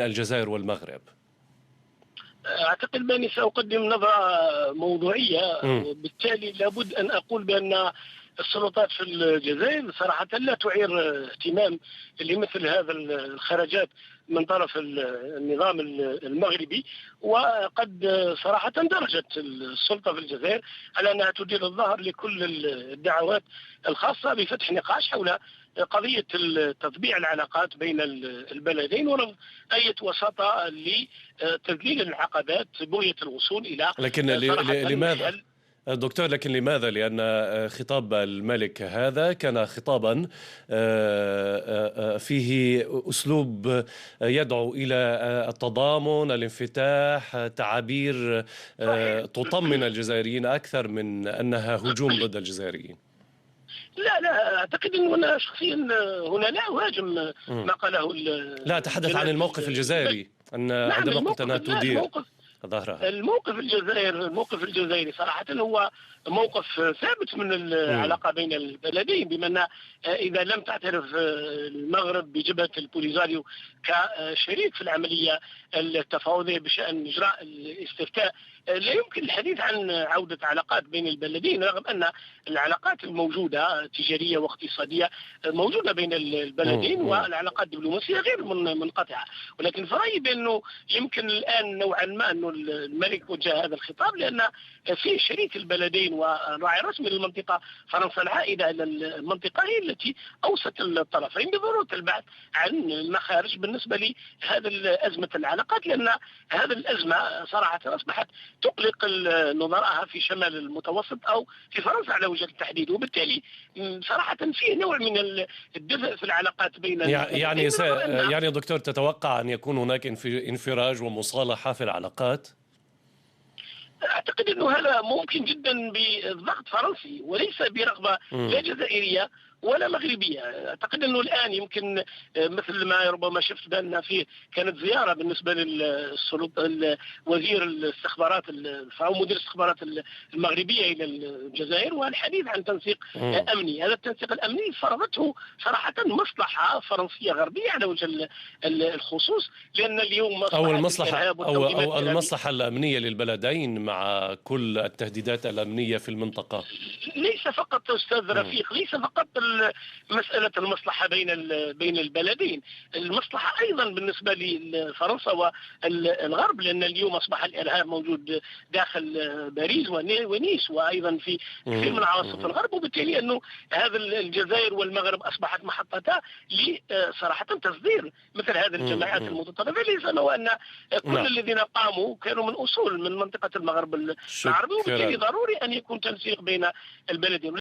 الجزائر والمغرب؟ أعتقد بأني سأقدم نظرة موضوعية، وبالتالي لابد أن أقول بأن السلطات في الجزائر صراحة لا تعير اهتمام لمثل هذا الخرجات من طرف النظام المغربي. وقد صراحة درجت السلطة في الجزائر على أنها تدير الظهر لكل الدعوات الخاصة بفتح نقاش حول قضية تطبيع العلاقات بين البلدين ورفض أي وساطة لتذليل العقبات بغية الوصول إلى لكن لماذا دكتور؟ لكن لماذا؟ لأن خطاب الملك هذا كان خطابا فيه أسلوب يدعو إلى التضامن، الانفتاح، تعابير تطمن الجزائريين أكثر من أنها هجوم ضد الجزائريين. لا أعتقد أن أنا شخصيا هنا لا أهاجم ما قاله. لا أتحدث عن الموقف الجزائري، أن عندما قلت أنها تدير ظهرها. الموقف الجزائري صراحة هو موقف ثابت من العلاقة بين البلدين، بما أن إذا لم تعترف المغرب بجبهة البوليزاريو كشريك في العملية التفاوضية بشأن إجراء الاستفتاء، لا يمكن الحديث عن عودة علاقات بين البلدين، رغم أن العلاقات الموجودة تجارية واقتصادية موجودة بين البلدين والعلاقات الدبلوماسية غير منقطعة. ولكن في رأيي بأنه يمكن الآن نوعا ما أن الملك وجه هذا الخطاب لأن فيه شريك البلدين وراعي رسمي للمنطقة فرنسا العائدة إلى المنطقة هي التي أوصت الطرفين بضرورة البحث عن مخارج بالنسبة لهذا أزمة العلاقات، لأن هذه الأزمة صراحة أصبحت تقلق نظراءها في شمال المتوسط أو في فرنسا على وجه التحديد، وبالتالي صراحة فيه نوع من الدفء في العلاقات بين يعني دكتور، تتوقع أن يكون هناك انفراج ومصالحة في العلاقات؟ أعتقد أنه هذا ممكن جدا بضغط فرنسي وليس برغبة لا جزائرية ولا مغربية. أعتقد أنه الآن يمكن مثل ما ربما شفت بأن فيه كانت زيارة بالنسبة للسلطة وزير الاستخبارات أو مدير الاستخبارات المغربية إلى الجزائر، والحديث عن تنسيق أمني. هذا التنسيق الأمني فرضته صراحة مصلحة فرنسية غربية على وجه الخصوص، لأن اليوم أو المصلحة الأمنية للبلدين مع كل التهديدات الأمنية في المنطقة. ليس فقط أستاذ رفيق، ليس فقط مسألة المصلحة بين البلدين، المصلحة أيضا بالنسبة لفرنسا والغرب، لأن اليوم أصبح الإرهاب موجود داخل باريس ونيس وأيضا في كثير من عواصم الغرب، وبالتالي أنه هذا الجزائر والمغرب أصبحت محطتا لصراحة تصدير مثل هذه الجماعات المتطرفة. ليس أن كل الذين قاموا كانوا من أصول من منطقة المغرب العربي، وبالتالي ضروري أن يكون تنسيق بين البلدين.